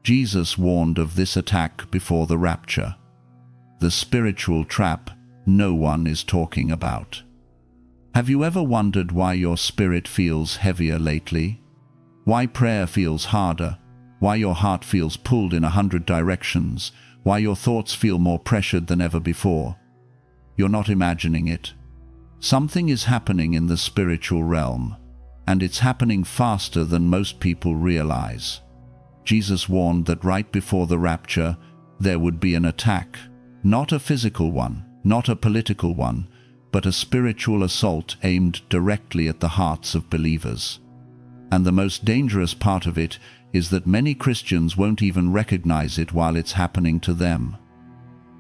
Jesus warned of this attack before the rapture. The spiritual trap no one is talking about. Have you ever wondered why your spirit feels heavier lately? Why prayer feels harder? Why your heart feels pulled in 100 directions? Why your thoughts feel more pressured than ever before? You're not imagining it. Something is happening in the spiritual realm, and it's happening faster than most people realize. Jesus warned that right before the rapture, there would be an attack, not a physical one, not a political one, but a spiritual assault aimed directly at the hearts of believers. And the most dangerous part of it is that many Christians won't even recognize it while it's happening to them.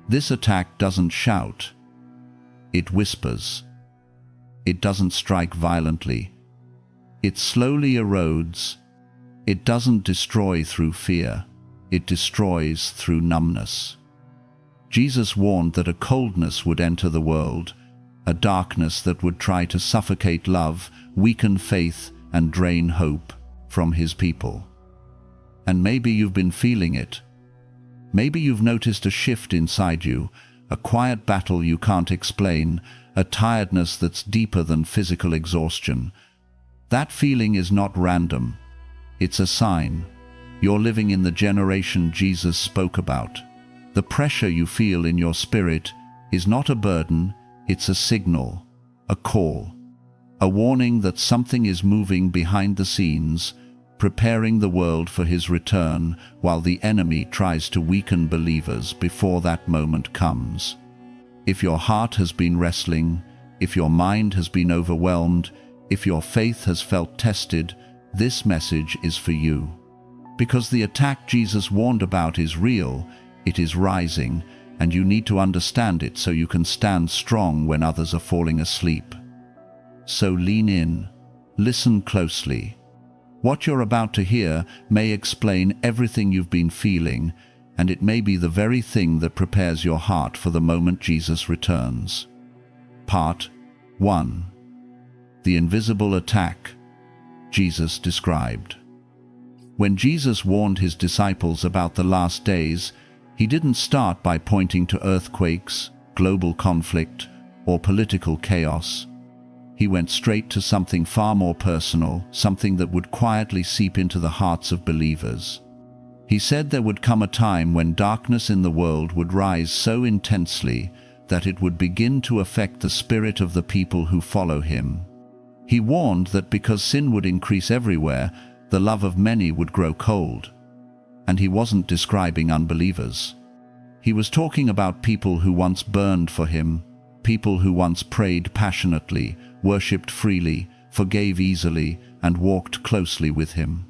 This attack doesn't shout. It whispers. It doesn't strike violently. It slowly erodes. It doesn't destroy through fear. It destroys through numbness. Jesus warned that a coldness would enter the world, a darkness that would try to suffocate love, weaken faith, and drain hope from his people. And maybe you've been feeling it. Maybe you've noticed a shift inside you, a quiet battle you can't explain, a tiredness that's deeper than physical exhaustion. That feeling is not random. It's a sign. You're living in the generation Jesus spoke about. The pressure you feel in your spirit is not a burden, it's a signal, a call, a warning that something is moving behind the scenes, preparing the world for his return while the enemy tries to weaken believers before that moment comes. If your heart has been wrestling, if your mind has been overwhelmed, if your faith has felt tested, this message is for you. Because the attack Jesus warned about is real, it is rising, and you need to understand it so you can stand strong when others are falling asleep. So lean in, listen closely. What you're about to hear may explain everything you've been feeling, and it may be the very thing that prepares your heart for the moment Jesus returns. Part 1. The invisible attack Jesus described. When Jesus warned his disciples about the last days, he didn't start by pointing to earthquakes, global conflict, or political chaos. He went straight to something far more personal, something that would quietly seep into the hearts of believers. He said there would come a time when darkness in the world would rise so intensely that it would begin to affect the spirit of the people who follow him. He warned that because sin would increase everywhere, the love of many would grow cold. And he wasn't describing unbelievers. He was talking about people who once burned for him, people who once prayed passionately, worshipped freely, forgave easily, and walked closely with him.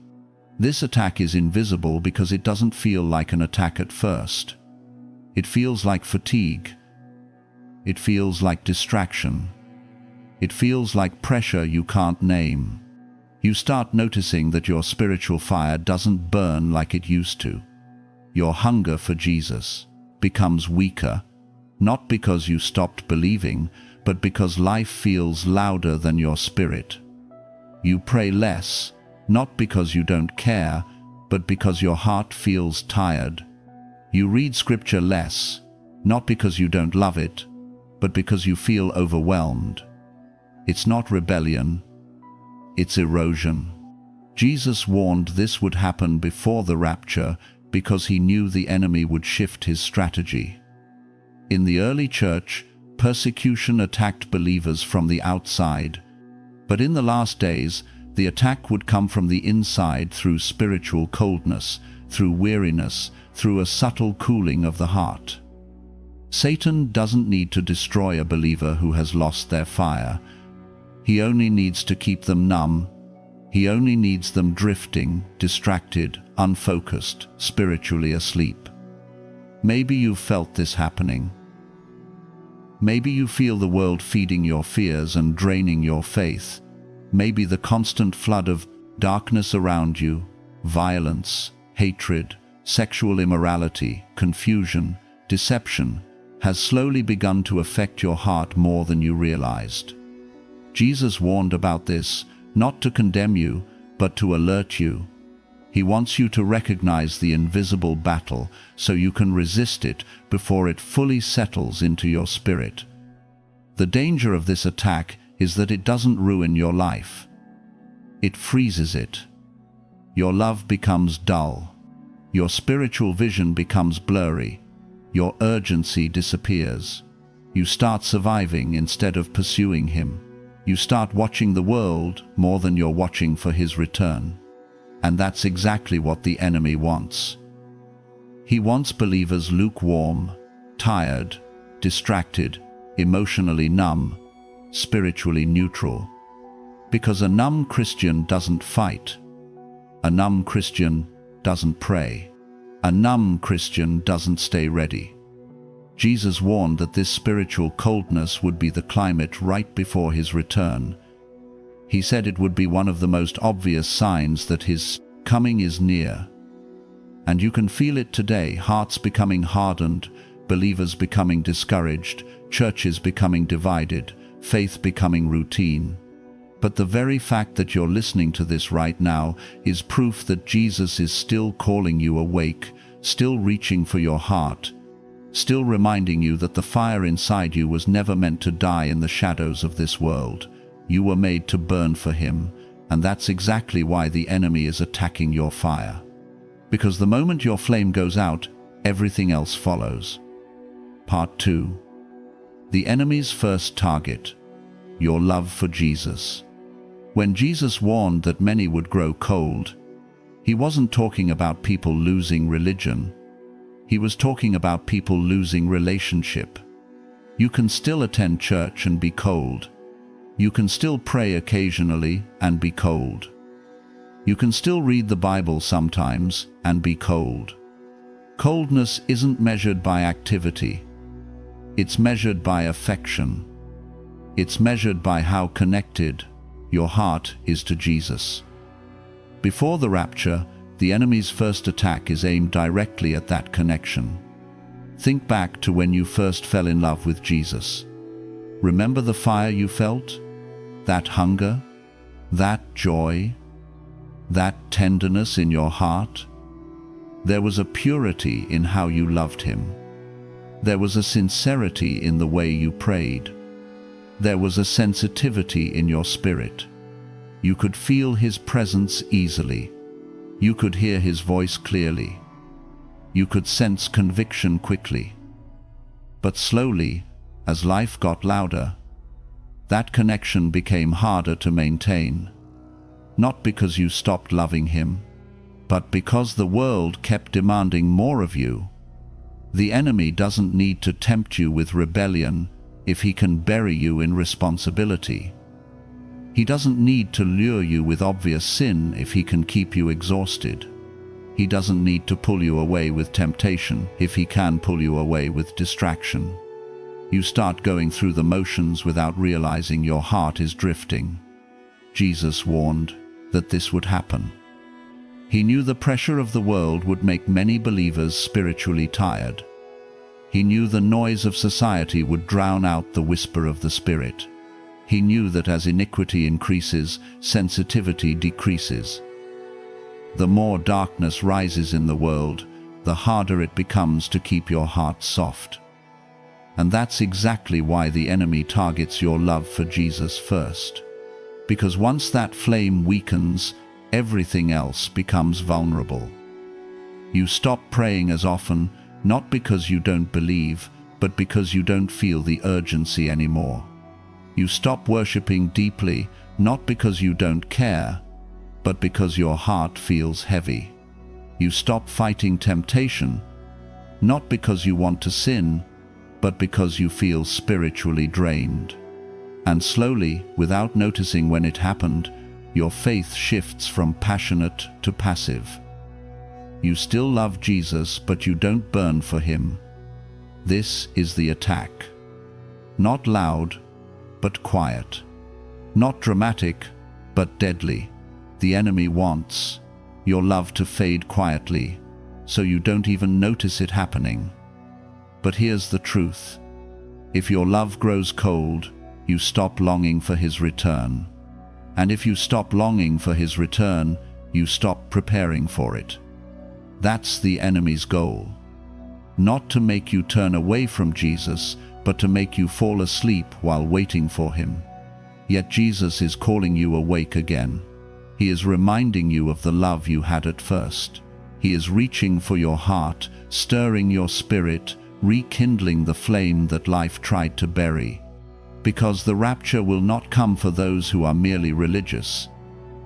This attack is invisible because it doesn't feel like an attack at first. It feels like fatigue. It feels like distraction. It feels like pressure you can't name. You start noticing that your spiritual fire doesn't burn like it used to. Your hunger for Jesus becomes weaker, not because you stopped believing, but because life feels louder than your spirit. You pray less, not because you don't care, but because your heart feels tired. You read scripture less, not because you don't love it, but because you feel overwhelmed. It's not rebellion, it's erosion. Jesus warned this would happen before the rapture because he knew the enemy would shift his strategy. In the early church, persecution attacked believers from the outside, but in the last days, the attack would come from the inside through spiritual coldness, through weariness, through a subtle cooling of the heart. Satan doesn't need to destroy a believer who has lost their fire. He only needs to keep them numb. He only needs them drifting, distracted, unfocused, spiritually asleep. Maybe you've felt this happening. Maybe you feel the world feeding your fears and draining your faith. Maybe the constant flood of darkness around you, violence, hatred, sexual immorality, confusion, deception, has slowly begun to affect your heart more than you realized. Jesus warned about this, not to condemn you, but to alert you. He wants you to recognize the invisible battle so you can resist it before it fully settles into your spirit. The danger of this attack is that it doesn't ruin your life. It freezes it. Your love becomes dull. Your spiritual vision becomes blurry. Your urgency disappears. You start surviving instead of pursuing Him. You start watching the world more than you're watching for His return. And that's exactly what the enemy wants. He wants believers lukewarm, tired, distracted, emotionally numb, spiritually neutral. Because a numb Christian doesn't fight. A numb Christian doesn't pray. A numb Christian doesn't stay ready. Jesus warned that this spiritual coldness would be the climate right before His return. He said it would be one of the most obvious signs that His coming is near. And you can feel it today, hearts becoming hardened, believers becoming discouraged, churches becoming divided, faith becoming routine. But the very fact that you're listening to this right now is proof that Jesus is still calling you awake, still reaching for your heart, still reminding you that the fire inside you was never meant to die in the shadows of this world. You were made to burn for Him, and that's exactly why the enemy is attacking your fire. Because the moment your flame goes out, everything else follows. Part 2. The enemy's first target: your love for Jesus. When Jesus warned that many would grow cold, He wasn't talking about people losing religion. He was talking about people losing relationship. You can still attend church and be cold. You can still pray occasionally and be cold. You can still read the Bible sometimes and be cold. Coldness isn't measured by activity. It's measured by affection. It's measured by how connected your heart is to Jesus. Before the rapture, the enemy's first attack is aimed directly at that connection. Think back to when you first fell in love with Jesus. Remember the fire you felt? That hunger? That joy? That tenderness in your heart? There was a purity in how you loved Him. There was a sincerity in the way you prayed. There was a sensitivity in your spirit. You could feel His presence easily. You could hear His voice clearly. You could sense conviction quickly. But slowly, as life got louder, that connection became harder to maintain. Not because you stopped loving Him, but because the world kept demanding more of you. The enemy doesn't need to tempt you with rebellion if he can bury you in responsibility. He doesn't need to lure you with obvious sin if he can keep you exhausted. He doesn't need to pull you away with temptation if he can pull you away with distraction. You start going through the motions without realizing your heart is drifting. Jesus warned that this would happen. He knew the pressure of the world would make many believers spiritually tired. He knew the noise of society would drown out the whisper of the Spirit. He knew that as iniquity increases, sensitivity decreases. The more darkness rises in the world, the harder it becomes to keep your heart soft. And that's exactly why the enemy targets your love for Jesus first. Because once that flame weakens, everything else becomes vulnerable. You stop praying as often, not because you don't believe, but because you don't feel the urgency anymore. You stop worshiping deeply, not because you don't care, but because your heart feels heavy. You stop fighting temptation, not because you want to sin, but because you feel spiritually drained. And slowly, without noticing when it happened, your faith shifts from passionate to passive. You still love Jesus, but you don't burn for Him. This is the attack. Not loud, but quiet. Not dramatic, but deadly. The enemy wants your love to fade quietly, so you don't even notice it happening. But here's the truth. If your love grows cold, you stop longing for His return. And if you stop longing for His return, you stop preparing for it. That's the enemy's goal. Not to make you turn away from Jesus, but to make you fall asleep while waiting for him. Yet Jesus is calling you awake again. He is reminding you of the love you had at first. He is reaching for your heart, stirring your spirit, rekindling the flame that life tried to bury. Because the rapture will not come for those who are merely religious.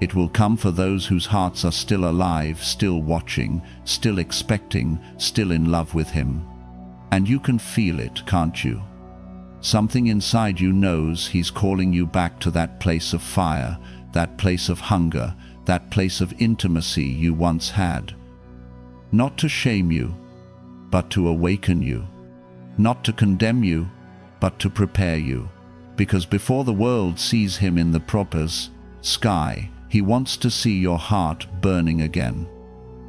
It will come for those whose hearts are still alive, still watching, still expecting, still in love with him. And you can feel it, can't you? Something inside you knows he's calling you back to that place of fire, that place of hunger, that place of intimacy you once had. Not to shame you, but to awaken you. Not to condemn you, but to prepare you. Because before the world sees him in the proper sky, he wants to see your heart burning again.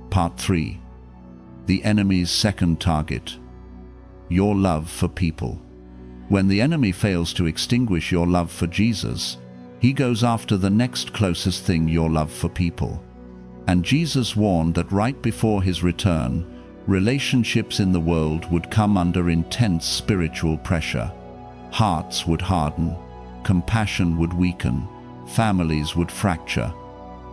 Part 3. The enemy's second target. Your love for people. When the enemy fails to extinguish your love for Jesus, he goes after the next closest thing, your love for people. And Jesus warned that right before his return, relationships in the world would come under intense spiritual pressure. Hearts would harden, compassion would weaken, families would fracture,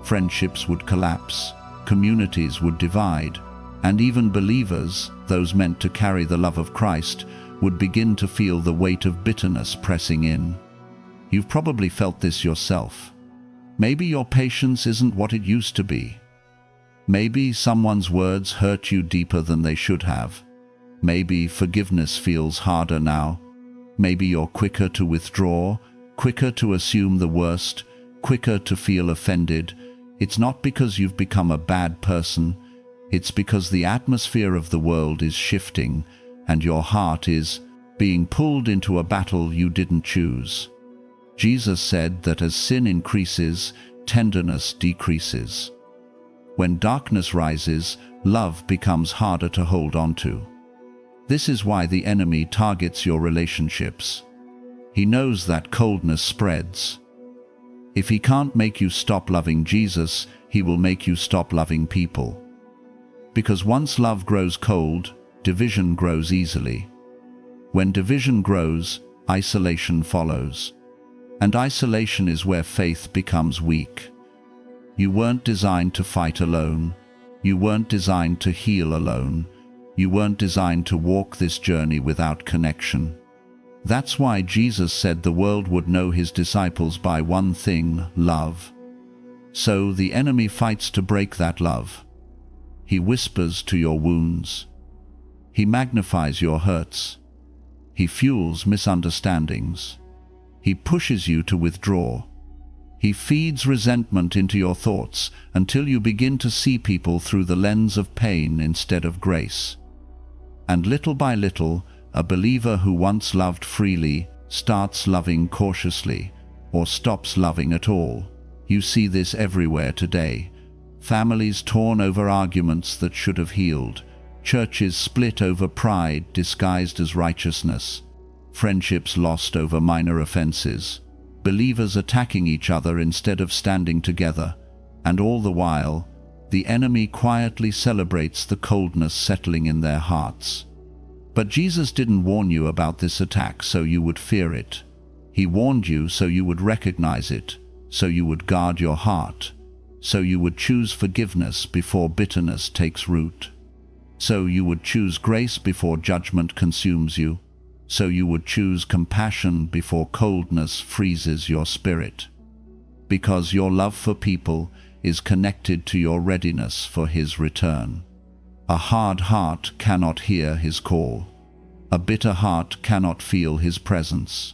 friendships would collapse, communities would divide, and even believers, those meant to carry the love of Christ, would begin to feel the weight of bitterness pressing in. You've probably felt this yourself. Maybe your patience isn't what it used to be. Maybe someone's words hurt you deeper than they should have. Maybe forgiveness feels harder now. Maybe you're quicker to withdraw, quicker to assume the worst, quicker to feel offended. It's not because you've become a bad person. It's because the atmosphere of the world is shifting, and your heart is being pulled into a battle you didn't choose. Jesus said that as sin increases, tenderness decreases. When darkness rises, love becomes harder to hold on to. This is why the enemy targets your relationships. He knows that coldness spreads. If he can't make you stop loving Jesus, he will make you stop loving people. Because once love grows cold, division grows easily. When division grows, isolation follows. And isolation is where faith becomes weak. You weren't designed to fight alone. You weren't designed to heal alone. You weren't designed to walk this journey without connection. That's why Jesus said the world would know his disciples by one thing, love. So the enemy fights to break that love. He whispers to your wounds. He magnifies your hurts. He fuels misunderstandings. He pushes you to withdraw. He feeds resentment into your thoughts until you begin to see people through the lens of pain instead of grace. And little by little, a believer who once loved freely starts loving cautiously, or stops loving at all. You see this everywhere today. Families torn over arguments that should have healed. Churches split over pride disguised as righteousness. Friendships lost over minor offenses. Believers attacking each other instead of standing together. And all the while, the enemy quietly celebrates the coldness settling in their hearts. But Jesus didn't warn you about this attack so you would fear it. He warned you so you would recognize it, so you would guard your heart, so you would choose forgiveness before bitterness takes root, so you would choose grace before judgment consumes you, so you would choose compassion before coldness freezes your spirit. Because your love for people is connected to your readiness for his return. A hard heart cannot hear his call. A bitter heart cannot feel his presence.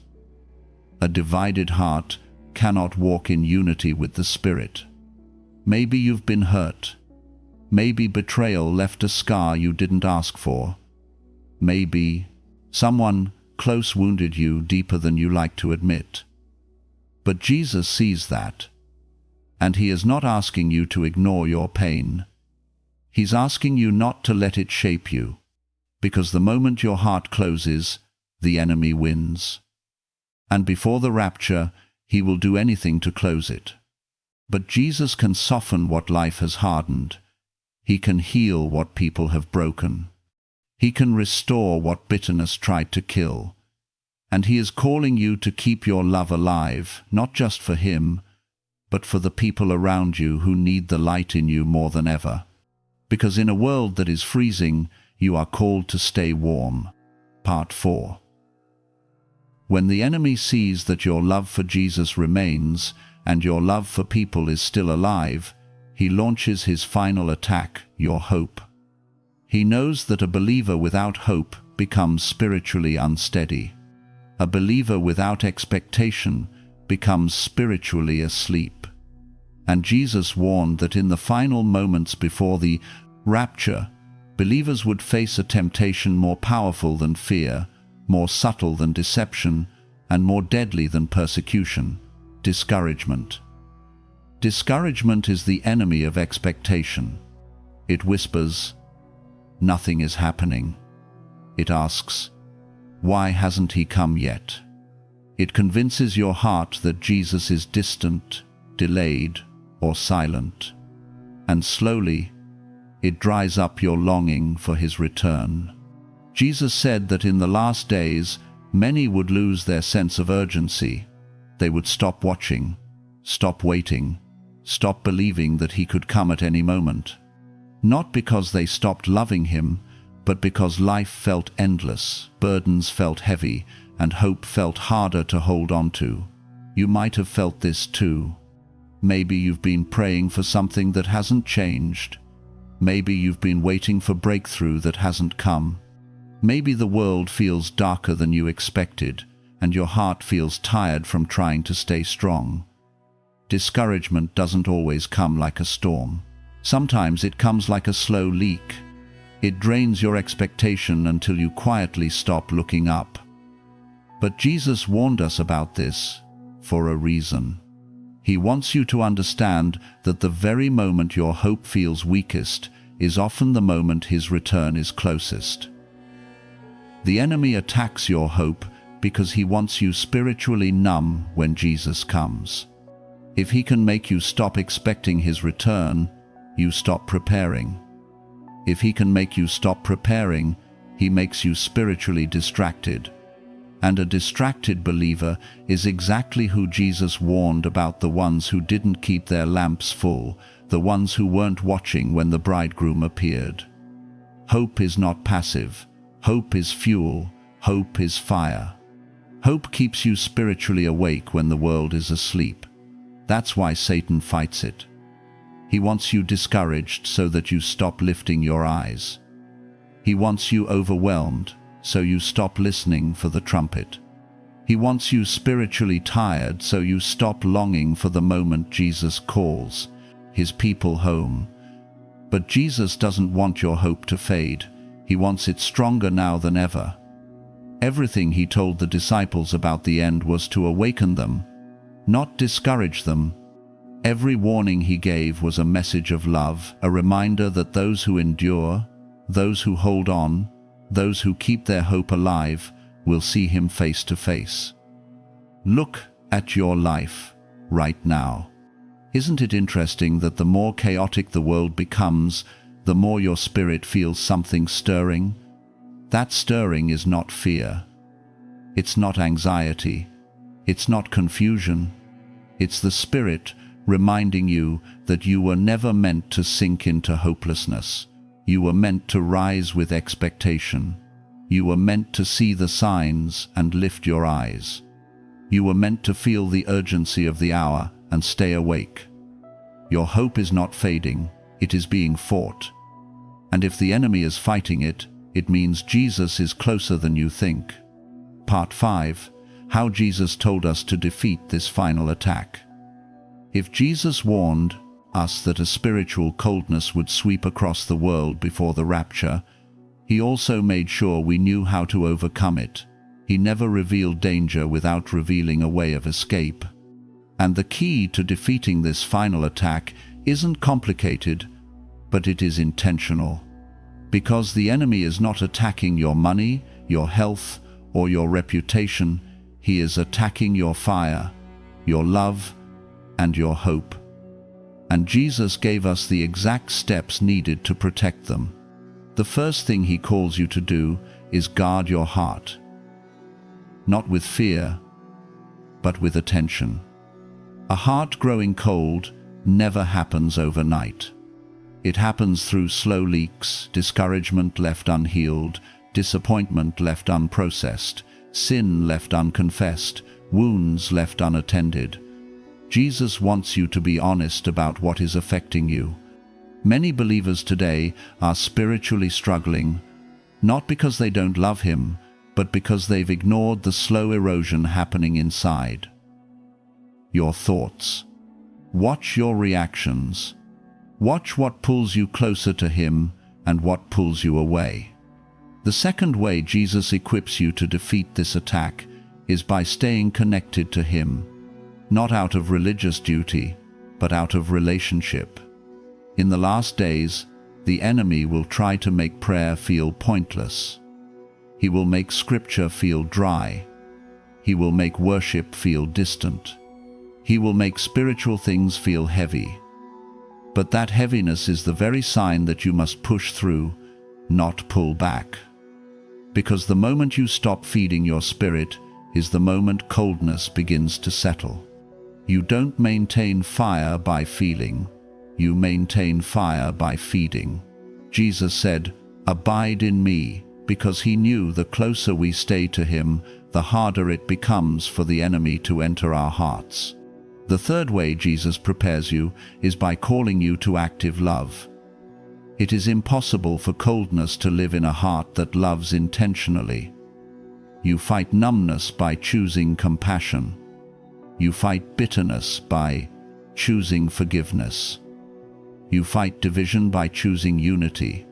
A divided heart cannot walk in unity with the Spirit. Maybe you've been hurt. Maybe betrayal left a scar you didn't ask for. Maybe someone close wounded you deeper than you like to admit. But Jesus sees that, and he is not asking you to ignore your pain. He's asking you not to let it shape you, because the moment your heart closes, the enemy wins. And before the rapture, he will do anything to close it. But Jesus can soften what life has hardened. He can heal what people have broken. He can restore what bitterness tried to kill. And He is calling you to keep your love alive, not just for Him, but for the people around you who need the light in you more than ever. Because in a world that is freezing, you are called to stay warm. Part 4. When the enemy sees that your love for Jesus remains and your love for people is still alive, he launches his final attack, your hope. He knows that a believer without hope becomes spiritually unsteady. A believer without expectation becomes spiritually asleep. And Jesus warned that in the final moments before the rapture, believers would face a temptation more powerful than fear, more subtle than deception, and more deadly than persecution: discouragement. Discouragement is the enemy of expectation. It whispers, "Nothing is happening." It asks, "Why hasn't He come yet?" It convinces your heart that Jesus is distant, delayed, or silent. And slowly, it dries up your longing for His return. Jesus said that in the last days, many would lose their sense of urgency. They would stop watching, stop waiting, stop believing that He could come at any moment. Not because they stopped loving Him, but because life felt endless, burdens felt heavy, and hope felt harder to hold on to. You might have felt this too. Maybe you've been praying for something that hasn't changed. Maybe you've been waiting for breakthrough that hasn't come. Maybe the world feels darker than you expected, and your heart feels tired from trying to stay strong. Discouragement doesn't always come like a storm. Sometimes it comes like a slow leak. It drains your expectation until you quietly stop looking up. But Jesus warned us about this for a reason. He wants you to understand that the very moment your hope feels weakest is often the moment His return is closest. The enemy attacks your hope because he wants you spiritually numb when Jesus comes. If he can make you stop expecting His return, you stop preparing. If he can make you stop preparing, he makes you spiritually distracted. And a distracted believer is exactly who Jesus warned about: the ones who didn't keep their lamps full, the ones who weren't watching when the bridegroom appeared. Hope is not passive. Hope is fuel. Hope is fire. Hope keeps you spiritually awake when the world is asleep. That's why Satan fights it. He wants you discouraged so that you stop lifting your eyes. He wants you overwhelmed so you stop listening for the trumpet. He wants you spiritually tired so you stop longing for the moment Jesus calls His people home. But Jesus doesn't want your hope to fade. He wants it stronger now than ever. Everything He told the disciples about the end was to awaken them, not discourage them. Every warning He gave was a message of love, a reminder that those who endure, those who hold on, those who keep their hope alive, will see Him face to face. Look at your life right now. Isn't it interesting that the more chaotic the world becomes, the more your spirit feels something stirring? That stirring is not fear. It's not anxiety. It's not confusion. It's the Spirit reminding you that you were never meant to sink into hopelessness. You were meant to rise with expectation. You were meant to see the signs and lift your eyes. You were meant to feel the urgency of the hour and stay awake. Your hope is not fading, it is being fought. And if the enemy is fighting it, it means Jesus is closer than you think. Part 5. How Jesus told us to defeat this final attack. If Jesus warned us that a spiritual coldness would sweep across the world before the rapture, He also made sure we knew how to overcome it. He never revealed danger without revealing a way of escape. And the key to defeating this final attack isn't complicated, but it is intentional. Because the enemy is not attacking your money, your health, or your reputation. He is attacking your fire, your love, and your hope. And Jesus gave us the exact steps needed to protect them. The first thing he calls you to do is guard your heart. Not with fear, but with attention. A heart growing cold never happens overnight. It happens through slow leaks, discouragement left unhealed, disappointment left unprocessed, sin left unconfessed, wounds left unattended. Jesus wants you to be honest about what is affecting you. Many believers today are spiritually struggling, not because they don't love him, but because they've ignored the slow erosion happening inside. Your thoughts. Watch your reactions. Watch what pulls you closer to him and what pulls you away. The second way Jesus equips you to defeat this attack is by staying connected to him, not out of religious duty, but out of relationship. In the last days, the enemy will try to make prayer feel pointless. He will make scripture feel dry. He will make worship feel distant. He will make spiritual things feel heavy. But that heaviness is the very sign that you must push through, not pull back. Because the moment you stop feeding your spirit is the moment coldness begins to settle. You don't maintain fire by feeling. You maintain fire by feeding. Jesus said, "Abide in me," because he knew the closer we stay to him, the harder it becomes for the enemy to enter our hearts. The third way Jesus prepares you is by calling you to active love. It is impossible for coldness to live in a heart that loves intentionally. You fight numbness by choosing compassion. You fight bitterness by choosing forgiveness. You fight division by choosing unity.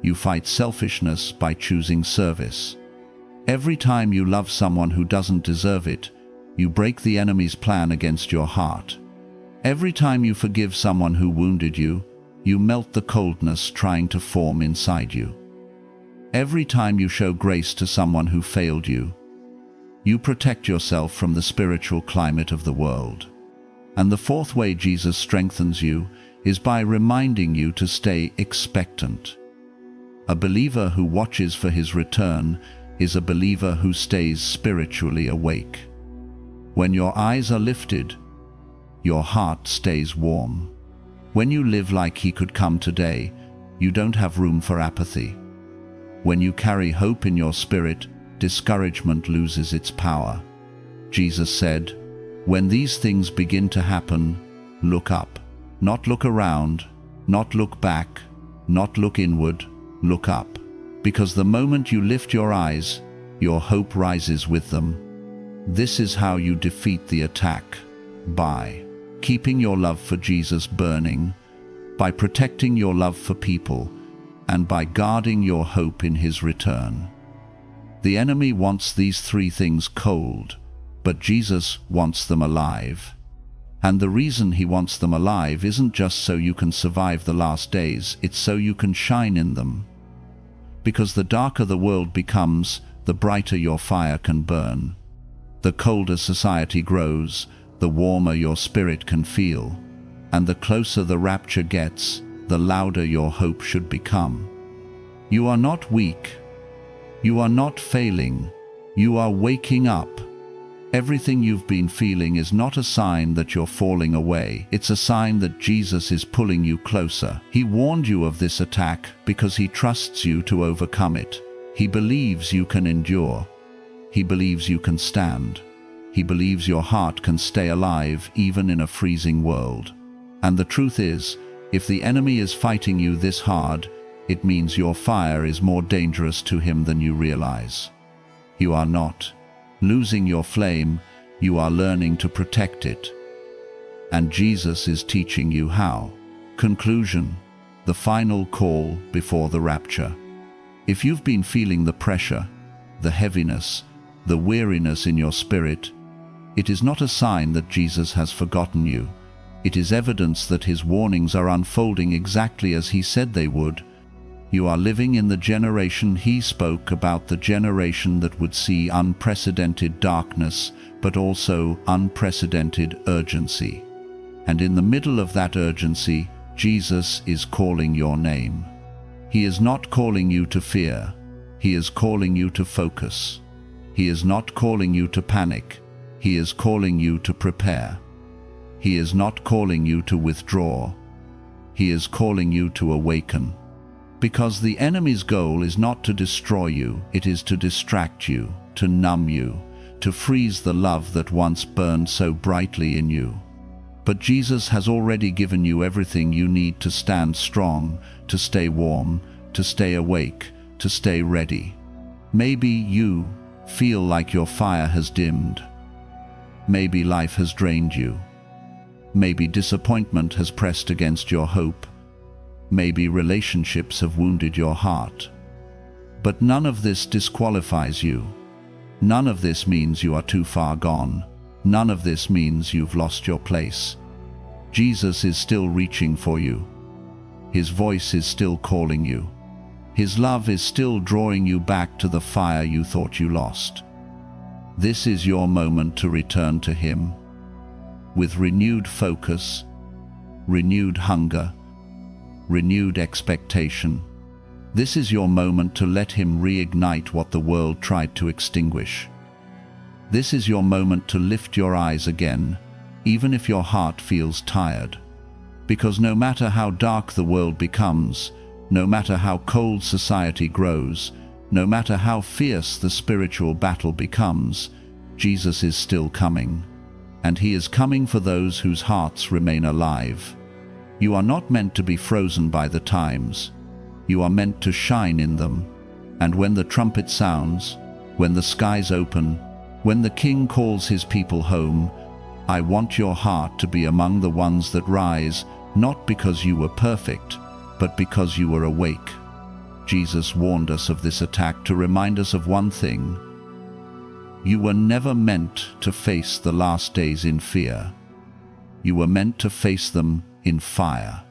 You fight selfishness by choosing service. Every time you love someone who doesn't deserve it, you break the enemy's plan against your heart. Every time you forgive someone who wounded you, you melt the coldness trying to form inside you. Every time you show grace to someone who failed you, you protect yourself from the spiritual climate of the world. And the fourth way Jesus strengthens you is by reminding you to stay expectant. A believer who watches for his return is a believer who stays spiritually awake. When your eyes are lifted, your heart stays warm. When you live like he could come today, you don't have room for apathy. When you carry hope in your spirit, discouragement loses its power. Jesus said, "When these things begin to happen, look up." Not look around, not look back, not look inward, look up. Because the moment you lift your eyes, your hope rises with them. This is how you defeat the attack: by keeping your love for Jesus burning, by protecting your love for people, and by guarding your hope in his return. The enemy wants these three things cold, but Jesus wants them alive. And the reason he wants them alive isn't just so you can survive the last days, it's so you can shine in them. Because the darker the world becomes, the brighter your fire can burn. The colder society grows, the warmer your spirit can feel. And the closer the rapture gets, the louder your hope should become. You are not weak. You are not failing. You are waking up. Everything you've been feeling is not a sign that you're falling away. It's a sign that Jesus is pulling you closer. He warned you of this attack because he trusts you to overcome it. He believes you can endure. He believes you can stand. He believes your heart can stay alive even in a freezing world. And the truth is, if the enemy is fighting you this hard, it means your fire is more dangerous to him than you realize. You are not losing your flame, you are learning to protect it. And Jesus is teaching you how. Conclusion: the final call before the rapture. If you've been feeling the pressure, the heaviness, the weariness in your spirit, it is not a sign that Jesus has forgotten you. It is evidence that his warnings are unfolding exactly as he said they would. You are living in the generation he spoke about, the generation that would see unprecedented darkness, but also unprecedented urgency. And in the middle of that urgency, Jesus is calling your name. He is not calling you to fear. He is calling you to focus. He is not calling you to panic. He is calling you to prepare. He is not calling you to withdraw. He is calling you to awaken. Because the enemy's goal is not to destroy you, it is to distract you, to numb you, to freeze the love that once burned so brightly in you. But Jesus has already given you everything you need to stand strong, to stay warm, to stay awake, to stay ready. Maybe you feel like your fire has dimmed. Maybe life has drained you. Maybe disappointment has pressed against your hope. Maybe relationships have wounded your heart. But none of this disqualifies you. None of this means you are too far gone. None of this means you've lost your place. Jesus is still reaching for you. His voice is still calling you. His love is still drawing you back to the fire you thought you lost. This is your moment to return to Him. With renewed focus, renewed hunger, renewed expectation. This is your moment to let Him reignite what the world tried to extinguish. This is your moment to lift your eyes again, even if your heart feels tired. Because no matter how dark the world becomes, no matter how cold society grows, no matter how fierce the spiritual battle becomes, Jesus is still coming. And He is coming for those whose hearts remain alive. You are not meant to be frozen by the times. You are meant to shine in them. And when the trumpet sounds, when the skies open, when the King calls His people home, I want your heart to be among the ones that rise, not because you were perfect, but because you were awake. Jesus warned us of this attack to remind us of one thing. You were never meant to face the last days in fear. You were meant to face them in fire.